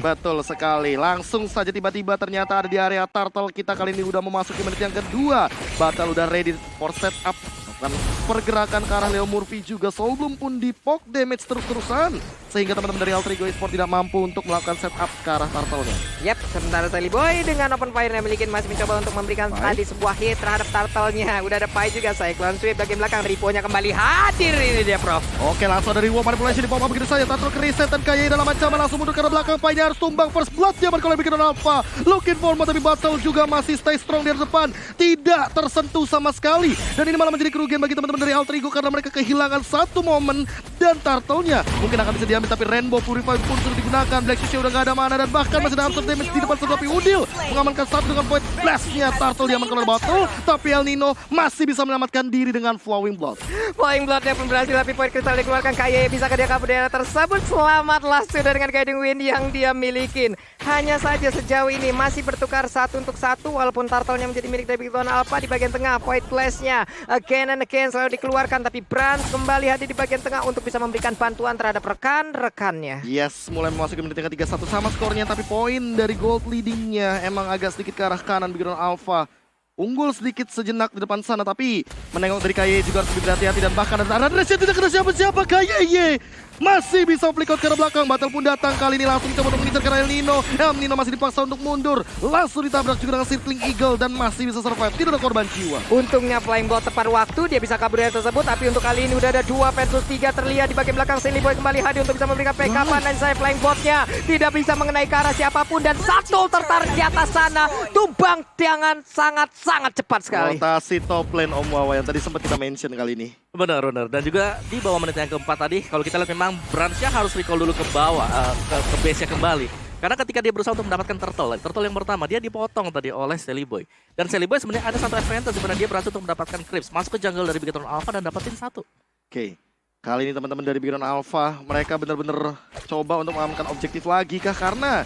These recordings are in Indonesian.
Betul sekali, langsung saja tiba-tiba ternyata ada di area turtle. Kita kali ini udah memasuki menit yang kedua. Battle udah ready for setup. Dan pergerakan ke arah Leo Murphy juga Soulbloom pun di poke damage terus-terusan. Sehingga teman-teman dari Alter Ego Esports tidak mampu untuk melakukan setup ke arah turtle-nya. Yap, sementara Seliboy dengan open fire yang miliki masih mencoba untuk memberikan tadi sebuah hit terhadap turtle-nya. Udah ada Pai juga, Cyclone Sweep bagian belakang, Ripo-nya kembali hadir ini dia, Prof. Oke, langsung dari War Manipulation di pop-up begitu saja. Turtle ke-reset dan Kaye dalam ancaman langsung mundur ke arah belakang. Pai-nya harus tumbang, first blood dia kalau bikin Alpha. Looking for more, tapi Battle juga masih stay strong di depan. Tidak tersentuh sama sekali. Dan ini malah menjadi kerugian bagi teman-teman dari Alter Ego karena mereka kehilangan satu momen. Dan turtle-nya mungkin akan bisa diambil, tapi Rainbow Purify pun sudah digunakan. Black Shoes udah gak ada mana dan bahkan masih ada absorb damage di depan tapi Udil mengamankan satu dengan point blast-nya. Turtle diamankan oleh Battle, tapi El Nino masih bisa menyelamatkan diri dengan Flowing Blood. Flowing Blood-nya pun berhasil, tapi point kristal dikeluarkan. Kaye bisakah dia kabur dari tersebut? Selamatlah sudah dengan Guiding Wind yang dia milikin. Hanya saja sejauh ini masih bertukar 1 untuk 1 walaupun turtle-nya menjadi milik dari Bigton Alpha di bagian tengah. Point blast-nya again and again selalu dikeluarkan, tapi Brans kembali hadir di bagian tengah untuk bisa memberikan bantuan terhadap rekan-rekannya. Yes, mulai memasuki menit yang ke-31 sama skornya, tapi poin dari gold leadingnya emang agak sedikit ke arah kanan. Bigton Alpha unggul sedikit sejenak di depan sana, tapi menengok dari Kaye juga harus lebih berhati-hati dan bahkan ada Resnya tidak kena siapa-siapa. Kaye masih bisa flick out ke arah belakang. Battle pun datang kali ini langsung coba untuk mengincar ke arah El Nino. El Nino masih dipaksa untuk mundur. Langsung ditabrak juga dengan Circling Eagle dan masih bisa survive. Tidak ada korban jiwa. Untungnya Flying Blood tepat waktu, dia bisa kabur dari tersebut. Tapi untuk kali ini udah ada 2 versus 3 terlihat di bagian belakang. Seliboy kembali hadir untuk bisa memberikan backup. Dan saya Flying Blood-nya tidak bisa mengenai ke arah siapapun. Dan satu tertarik di atas sana. Tumbang dengan sangat-sangat cepat sekali. Rotasi top lane Om Wawa yang tadi sempat kita mention kali ini. Benar. Dan juga di bawah menit yang keempat tadi, kalau kita lihat memang Brans-nya harus recall dulu ke bawah, ke base-nya kembali. Karena ketika dia berusaha untuk mendapatkan turtle yang pertama, dia dipotong tadi oleh Seliboy. Dan Seliboy sebenarnya ada satu advantage di mana dia berhasil untuk mendapatkan creeps, masuk ke jungle dari Bigton Alpha dan dapetin satu. Oke. Kali ini teman-teman dari Bigton Alpha, mereka benar-benar coba untuk mengamankan objektif lagi kah? Karena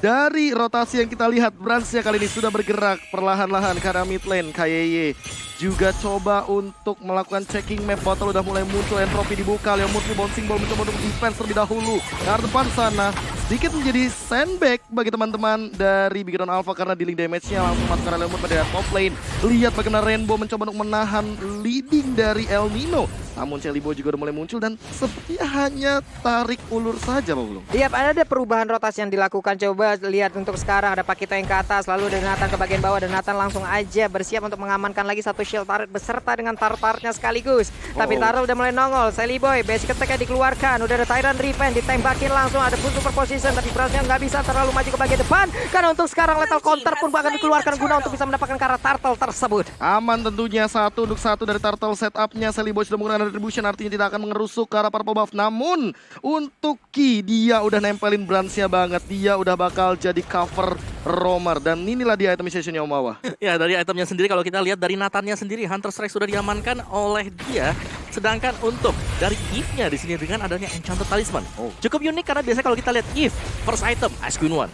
dari rotasi yang kita lihat, Brans-nya kali ini sudah bergerak perlahan-lahan ke arah mid lane. Kaye juga coba untuk melakukan checking map. Bottle udah mulai muncul, entropy dibuka. Leo Murphy bouncing ball mencoba untuk defense terlebih dahulu. Ke arah depan sana, sedikit menjadi sandbag bagi teman-teman dari Bigton Alpha karena dealing damage-nya langsung masuk ke arah Leo Murphy pada top lane. Lihat bagaimana Rainbow mencoba untuk menahan leading dari El Nino. Namun Celibo juga udah mulai muncul dan sepertinya hanya tarik ulur saja, Pak Belum. Iya, ada perubahan rotasi yang dilakukan. Coba lihat untuk sekarang ada Pakito yang ke atas, lalu ada Nathan ke bagian bawah dan Nathan langsung aja bersiap untuk mengamankan lagi satu shield turret beserta dengan tartarnya sekaligus. Tapi Taro udah mulai nongol. Seliboy basic attack-nya dikeluarkan. Udah ada Tyrant Revenge ditembakin langsung, ada pun super position tapi Brans-nya nggak bisa terlalu maju ke bagian depan karena untuk sekarang lethal counter pun bahkan dikeluarkan guna untuk bisa mendapatkan karat turtle tersebut. Aman tentunya 1 untuk 1 dari turtle setup-nya. Seliboy sudah menggunakan retribution, artinya tidak akan mengerusuk ke arah purple buff. Namun untuk Ki, dia udah nempelin Brans-nya banget. Dia udah bakal jadi cover roamer dan inilah dia itemization-nya Om Wawa. Ya, dari itemnya sendiri kalau kita lihat dari Nathan-nya sendiri, Hunter Strike sudah diamankan oleh dia. Sedangkan untuk dari Eve-nya di sini dengan adanya Enchanted Talisman. Cukup unik karena biasanya kalau kita lihat Eve, first item, Ice Queen 1.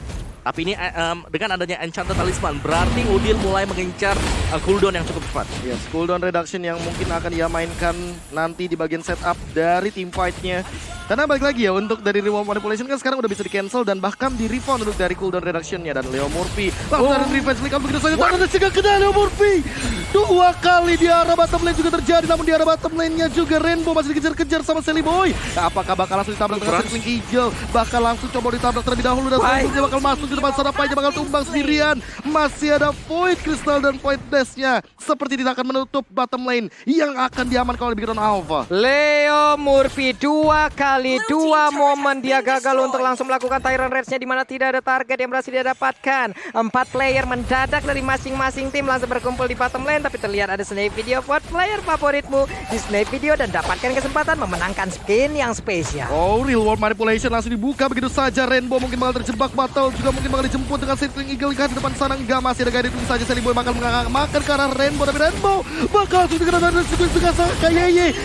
Tapi ini dengan adanya Enchanted Talisman, berarti Udil mulai mengincar cooldown yang cukup cepat. Yes, cooldown reduction yang mungkin akan dia mainkan nanti di bagian setup dari team fight-nya. Karena balik lagi ya, untuk dari reward manipulation kan sekarang udah bisa di-cancel dan bahkan di-refund untuk dari cooldown reduction-nya. Dan Leo Murphy langsung dari revenge flick out begitu saja. Tangannya juga kena Leo Murphy. 2 kali di arah bottom lane juga terjadi, namun di arah bottom lane-nya juga Rainbow masih dikejar-kejar sama Seliboy. Apakah bakal langsung ditabrak dengan Circling Eagle? Bakal langsung coba ditabrak terlebih dahulu dan selanjutnya bakal masuk di depan sana. Pai bakal tumbang sendirian. Masih ada Void Crystal dan Void Dash-nya. Seperti tidak akan menutup bottom lane yang akan diamankan oleh Bigton Alpha. Leo Murphy 2 kali 2 momen dia gagal untuk langsung melakukan Tyrant Rage-nya di mana tidak ada target yang berhasil dia dapatkan. 4 player mendadak dari masing-masing tim langsung berkumpul di bottom lane, tapi terlihat ada snap video buat player favoritmu di snap video dan dapatkan kesempatan memenangkan skin yang spesial. Real world manipulation langsung dibuka begitu saja. Rainbow mungkin bakal terjebak, Battle juga mungkin bakal dijemput dengan Circling Eagle di depan sana. Enggak, masih ada guide itu saja. Seliboy bakal makan ke arah Rainbow, tapi Rainbow bakal langsung dikenakan dan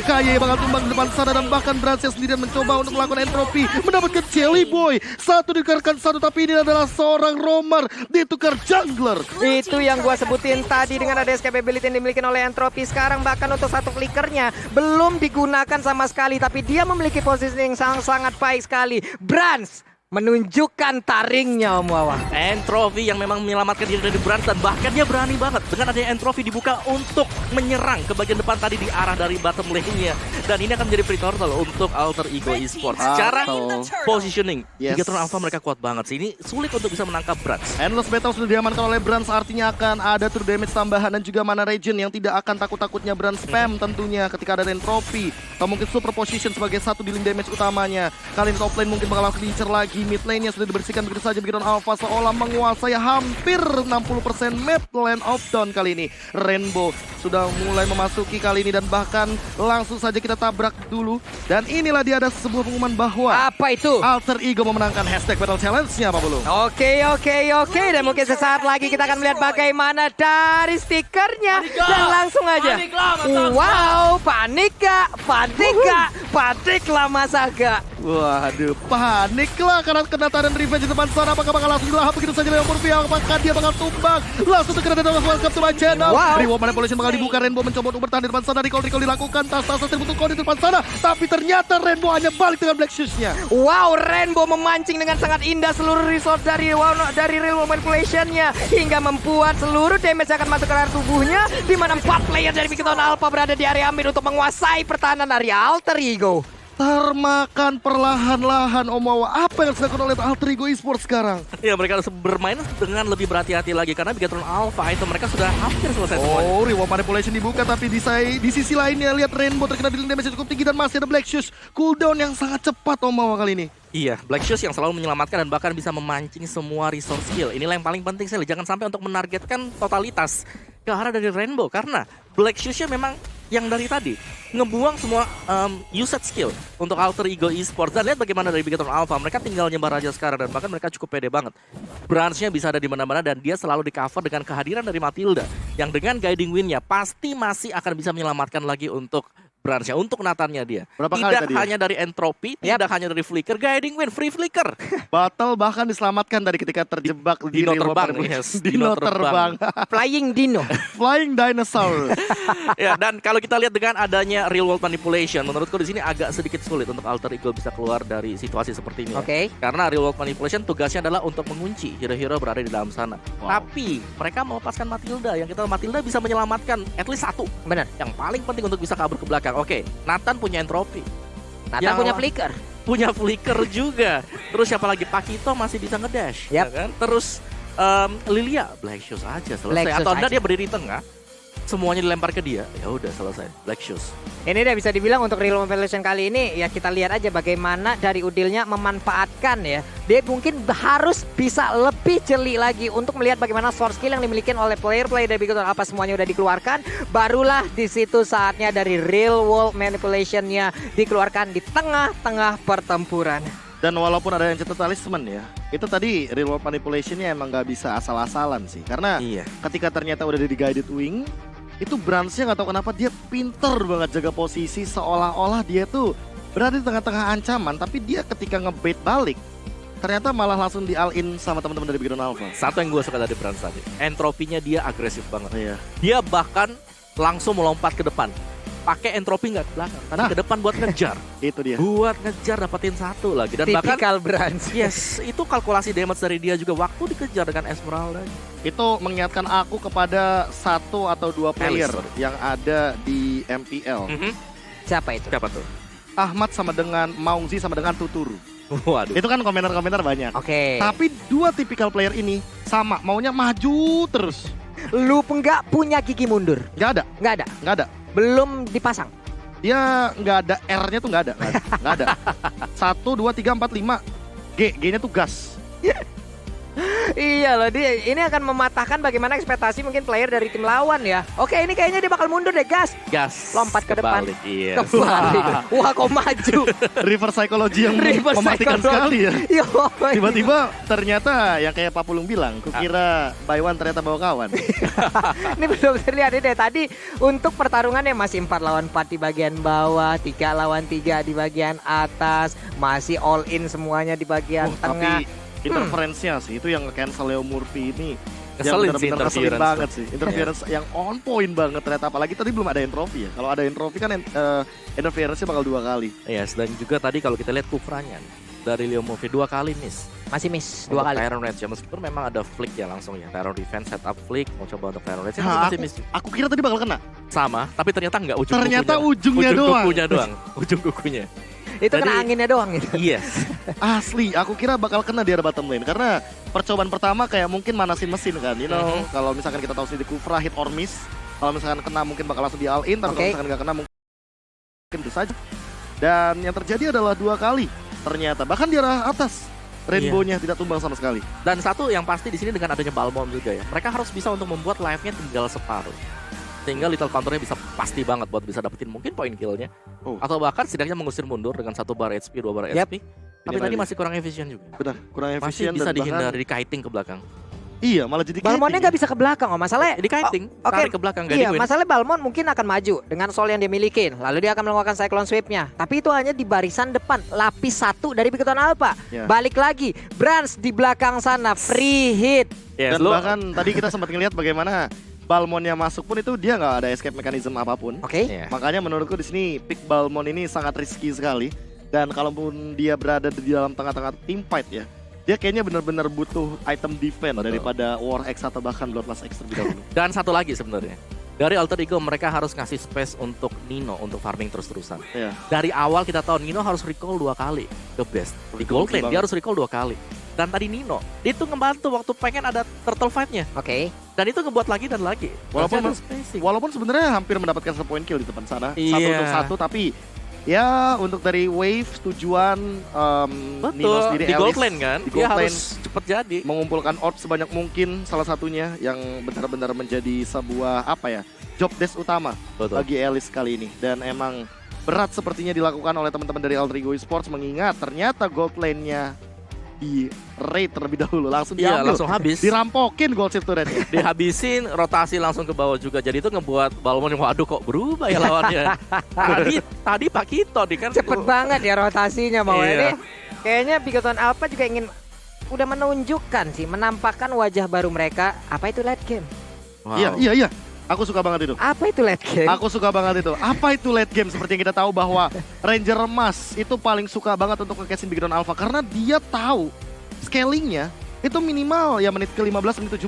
Kaye bakal tumbang di depan sana dan bahkan Brans-nya sendirian mencoba untuk melakukan entropy, mendapatkan Celiboy. Satu ditukarkan satu, tapi ini adalah seorang roamer ditukar jungler. Itu yang gua sebutin tadi dengan ada escape ability yang dimiliki oleh entropy. Sekarang bahkan untuk satu flickernya belum digunakan sama sekali, tapi dia memiliki posisi yang sangat baik sekali. Brans menunjukkan taringnya Om Wawa. Entropy yang memang menyelamatkan diri dari Brans dan bahkan dia berani banget dengan adanya Entropy dibuka untuk menyerang ke bagian depan tadi di arah dari bottom lane-nya. Dan ini akan menjadi free turtle untuk Alter Ego Esports. Secara positioning, Gigatron Alpha mereka kuat banget sih. Ini sulit untuk bisa menangkap Brans. Endless Battle sudah diamankan oleh Brans, artinya akan ada true damage tambahan dan juga mana regen yang tidak akan takut-takutnya Brans spam tentunya ketika ada Entropy. Atau mungkin super position sebagai satu dealing damage utamanya. Kali ini top lane mungkin bakal diincar lagi. Mid lane-nya sudah dibersihkan begitu saja. Gigatron Alpha seolah menguasai hampir 60% map lane of down kali ini. Rainbow sudah mulai memasuki kali ini dan bahkan langsung saja kita tabrak dulu. Dan inilah dia ada sebuah pengumuman bahwa Apa itu? Alter Ego memenangkan hashtag Battle Challenge-nya Pak Bulu. Oke. Dan mungkin sesaat lagi kita akan melihat bagaimana dari stikernya. Dan langsung aja. Wow, panik gak? Paniklah masa gak? Waduh, panik lah karena kena Tyrant Revenge di depan sana. Apakah bakal langsung dilahap begitu saja Leo Murphy? Apakah dia bakal tumbang? Langsung terkena dan welcome to my channel. Reward Manipulation bakal dibuka. Rainbow mencoba untuk bertahan di depan sana. Recall dilakukan. Tas-tas terbutuh kode di depan sana. Tapi ternyata Rainbow hanya balik dengan Black Shoes-nya. Wow, Rainbow memancing dengan sangat indah seluruh resource dari Reward Manipulation-nya. Hingga membuat seluruh damage akan masuk ke area tubuhnya. Di mana 4 player dari Gigatron Alpha berada di area mid untuk menguasai pertahanan dari Alter Ego. Termakan perlahan-lahan Om Wawa. Apa yang dilakukan oleh Alter Ego Esports sekarang? Ya mereka harus bermain dengan lebih berhati-hati lagi karena Gigatron Alpha itu mereka sudah hampir selesai semuanya. Oh, Reward Manipulation dibuka tapi di sisi lainnya lihat Rainbow terkena dealing damage cukup tinggi dan masih ada Black Shoes. Cooldown yang sangat cepat Om Wawa kali ini. Iya, Black Shoes yang selalu menyelamatkan dan bahkan bisa memancing semua resource skill. Inilah yang paling penting sekali. Jangan sampai untuk menargetkan totalitas ke arah dari Rainbow karena Black Shoes-nya memang yang dari tadi ngebuang semua usage skill untuk Alter Ego Esports. Dan lihat bagaimana dari Gigatron Alpha, mereka tinggal nyebar aja sekarang dan bahkan mereka cukup pede banget. Branch-nya bisa ada di mana-mana dan dia selalu di cover dengan kehadiran dari Matilda yang dengan guiding win-nya pasti masih akan bisa menyelamatkan lagi untuk Branch-nya, untuk Nathan-nya dia. Berapa kali tidak tadi hanya dari Entropy, tidak hanya dari Flicker, guiding win, free Flicker. Battle bahkan diselamatkan tadi ketika terjebak di Dino Reward terbang, Manipulation. yes. Dino Dino terbang. Flying Dino. Flying Dinosaur. Ya, dan kalau kita lihat dengan adanya real world manipulation, menurutku di sini agak sedikit sulit untuk Alter Ego bisa keluar dari situasi seperti ini. Oke. Karena real world manipulation tugasnya adalah untuk mengunci hero-hero berada di dalam sana. Wow. Tapi mereka melepaskan Matilda, yang kita Matilda bisa menyelamatkan at least satu. Benar. Yang paling penting untuk bisa kabur ke belakang. Oke, Nathan punya Entropy, Nathan punya Flicker. punya Flicker juga. Terus siapa lagi? Pakito masih bisa ngedash, Yap. ya kan? Terus Lilia Black Shoes aja selesai. Black Shoes Atau enggak aja. dia berdiri di tengah, semuanya dilempar ke dia, ya udah selesai. Black Shoes. Ini udah bisa dibilang untuk Real Manipulation kali ini ya kita lihat aja bagaimana dari Udilnya memanfaatkan ya. Dia mungkin harus bisa lebih jeli lagi untuk melihat bagaimana source skill yang dimiliki oleh player-player dari Gigatron apa semuanya udah dikeluarkan. Barulah di situ saatnya dari Real World Manipulation-nya dikeluarkan di tengah-tengah pertempuran. Dan walaupun ada yang cetak talisman ya, itu tadi real world manipulation-nya emang gak bisa asal-asalan sih. Karena Iya. ketika ternyata udah di guided wing, itu Brans-nya gak tahu kenapa dia pinter banget jaga posisi seolah-olah dia tuh berada di tengah-tengah ancaman. Tapi dia ketika ngebait balik, ternyata malah langsung di all-in sama teman-teman dari Gigatron Alpha. Satu yang gue suka dari Brans tadi, entropinya dia agresif banget. Iya. Dia bahkan langsung melompat ke depan. Pakai entropi nggak ke belakang, tapi ke depan buat ngejar. Itu dia. Buat ngejar dapatin satu lagi. Dan bahkan Typical Brans. yes, itu kalkulasi damage dari dia juga waktu dikejar dengan Esmeralda. Itu mengingatkan aku kepada 1 atau 2 player Alice. yang ada di MPL. Siapa itu? Siapa tuh? Ahmad sama dengan Maungzi sama dengan Tuturu. Waduh. Itu kan komentar-komentar banyak. Oke. Tapi 2 tipikal player ini sama, maunya maju terus. Lu enggak punya gigi mundur. Nggak ada, Nggak ada. nggak ada. Belum dipasang. Dia nggak ada R-nya tuh nggak ada, nggak ada. 1, 2, 3, 4, 5. G-nya tuh gas. Iya loh, dia ini akan mematahkan bagaimana ekspektasi mungkin player dari tim lawan ya. Oke, ini kayaknya dia bakal mundur deh, gas. Gas. Lompat ke depan. Kebalik, iya. Kebalik. Wah, kok maju. Reverse psychology yang Reverse mematikan psychology. sekali ya. Yo. Tiba-tiba ternyata yang kayak Pak Pulung bilang, kukira by one ternyata bawa kawan. Ini belum terlihat deh tadi untuk pertarungannya masih 4 lawan 4 di bagian bawah, 3 lawan 3 di bagian atas, masih all in semuanya di bagian tengah. Tapi interference-nya sih itu yang cancel Leo Murphy ini Ngeselin yang sih benar-benar ngeselin interference banget tuh. sih. Interference yang on point banget ternyata, apalagi tadi belum ada entropy ya. Kalau ada entropy kan interference-nya bakal 2 kali. Yes, dan juga tadi kalau kita lihat Kufranya. dari Leo Movie 2 kali miss. Masih miss 2 kali. Tyrant Rage ya, meskipun memang ada flick ya langsung ya. Tyrant Defense, setup flick, mau coba untuk Tyrant Rage. Nah, Masih miss. aku kira tadi bakal kena. Sama, tapi ternyata enggak Ternyata ujungnya doang. Kukunya doang. Ujung kukunya. Itu Jadi- kena anginnya doang gitu. Yes. Asli, aku kira bakal kena di area bottom lane. Karena percobaan pertama kayak mungkin manasin mesin kan. You know, kalau misalkan kita tahu sendiri Kufra hit or miss. Kalau misalkan kena mungkin bakal langsung di all in. Tapi kalau Oke. misalkan nggak kena mungkin bisa saja. Dan yang terjadi adalah 2 kali. Ternyata, bahkan di arah atas. Rainbow-nya tidak tumbang sama sekali. Dan satu yang pasti di sini dengan adanya Balmond juga ya. Mereka harus bisa untuk membuat life-nya tinggal separuh. Sehingga Little Counter-nya bisa pasti banget buat bisa dapetin mungkin poin kill-nya. Oh. Atau bahkan setidaknya mengusir mundur dengan 1 bar HP, 2 bar Yap. HP. Tapi tadi masih kurang efisien juga. Benar, kurang Masih efisien bisa dan bahkan dihindari di kiting ke belakang. iya, malah jadi Balmonnya kiting. nggak bisa ke belakang, oh masalahnya. Di kiting, Oke, tarik ke belakang, Iya, guiding win. masalahnya Balmond mungkin akan maju dengan soul yang dia milikin. Lalu dia akan melakukan Cyclone Sweep-nya. Tapi itu hanya di barisan depan, lapis 1 dari Beacon Alpha. Ya. Balik lagi, Brans di belakang sana, free hit. Yes, Dan lu- bahkan tadi kita sempat ngelihat bagaimana Balmonnya masuk pun itu dia nggak ada escape mechanism apapun. Oke. Iya. Makanya menurutku di sini pick Balmond ini sangat risky sekali. Dan kalaupun dia berada di dalam tengah-tengah team fight ya, dia kayaknya benar-benar butuh item defense Betul. daripada War X atau bahkan Bloodlust X terlebih dahulu. Dan satu lagi sebenarnya. Dari Alter Ego mereka harus ngasih space untuk Nino untuk farming terus-terusan. Ya. Dari awal kita tahu Nino harus recall 2 kali ke best. Di Recall gold lane banget. dia harus recall 2 kali. Dan tadi Nino, dia itu ngebantu waktu pengen ada turtle fight-nya. Oke. Dan itu ngebuat lagi dan lagi. Walaupun- Masih ada spacing. Walaupun sebenarnya hampir mendapatkan 1 point kill di depan sana. Iya. 1 untuk 1 tapi ya untuk dari wave tujuan Nino Betul, sendiri di gold Alice lane kan. di Dia gold harus cepet jadi. mengumpulkan orb sebanyak mungkin salah satunya yang benar-benar menjadi sebuah apa ya job desk utama Betul. bagi Alice kali ini dan emang berat sepertinya dilakukan oleh teman-teman dari Alter Ego Esports mengingat ternyata gold lane-nya di raid terlebih dahulu langsung Iya, diambil langsung habis. dirampokin gold shield turret. Dihabisin, rotasi langsung ke bawah juga. Jadi itu ngebuat Balmond yang waduh kok berubah ya lawannya. tadi Pak Kito nih kan. Cepet banget ya rotasinya mau Iya. ini. Kayaknya Beacon Alpha juga ingin udah menunjukkan sih, menampakkan wajah baru mereka. Apa itu late game? Wow. Iya. Aku suka banget itu. Apa itu late game? Aku suka banget itu. Apa itu late game? Seperti yang kita tahu bahwa Ranger emas itu paling suka banget untuk nge-cashin Beacon Alpha karena dia tahu scalingnya itu minimal ya menit ke-15, menit 17.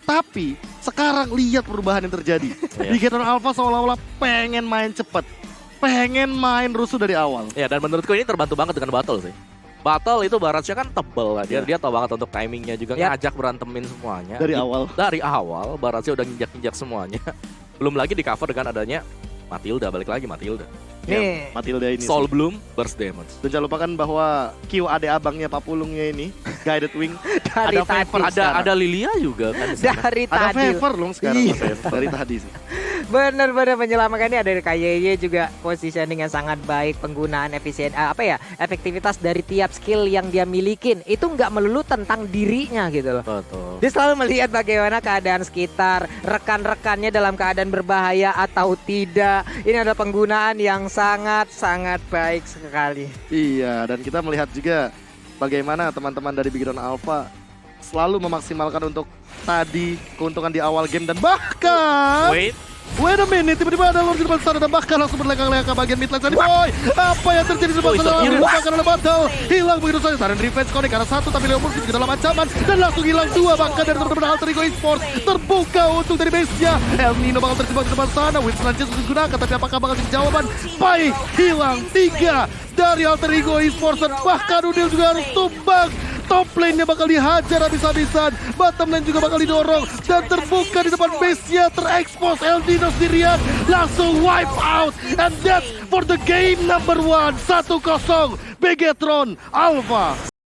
Tapi sekarang lihat perubahan yang terjadi. Beacon Alpha seolah-olah pengen main cepet, pengen main rusuh dari awal. Ya, dan menurutku ini terbantu banget dengan battle sih. Battle itu baratnya kan tebel lah. Dia Ya. dia tahu banget untuk timingnya juga Ya. ngajak berantemin semuanya. Dari awal. Dari awal baratnya udah nginjak-nginjak semuanya. Belum lagi di cover dengan adanya Matilda, balik lagi Matilda. Nih, Matilda ini. Soul Bloom, burst damage. Dan jangan lupakan bahwa Q ade abangnya Papulungnya ini, Guided Wing. dari Ada favor tadi. sekarang. Ada Lilia juga kan di sana. Dari Ada tadi. favor loh sekarang Iya. dari tadi sih. Bener-bener menyelamatkannya dari KYY juga positioning yang sangat baik, penggunaan efektivitas dari tiap skill yang dia milikin itu nggak melulu tentang dirinya gitu loh. Betul. Dia selalu melihat bagaimana keadaan sekitar, rekan-rekannya dalam keadaan berbahaya atau tidak. Ini adalah penggunaan yang sangat-sangat baik sekali. Iya, dan kita melihat juga bagaimana teman-teman dari Beacon Alpha selalu memaksimalkan untuk tadi keuntungan di awal game dan bahkan Wait, a minute, tiba-tiba ada Lord di depan sana dan bahkan langsung berlengkang-lengkang ke bagian mid lane tadi. Boy, apa yang terjadi di depan Oh, itu sana? hilang. Bahkan ada battle, hilang begitu saja. Saren revenge connect karena 1 tapi Leopold ke dalam ancaman dan langsung hilang 2 bahkan dari teman-teman Alter Ego Esports terbuka untuk dari base-nya. El Nino bakal terjebak di depan sana, Winston Sanchez digunakan tapi apakah bakal jadi jawaban? Pai hilang 3 dari Alter Ego Esports dan bahkan Udil juga harus tumbang. Top lane-nya bakal dihajar habis-habisan, bottom lane juga bakal didorong dan terbuka di depan base-nya, terekspos El Nino sendirian, langsung wipe out, and that's for the game number 1, 1-0 Begetron Alpha.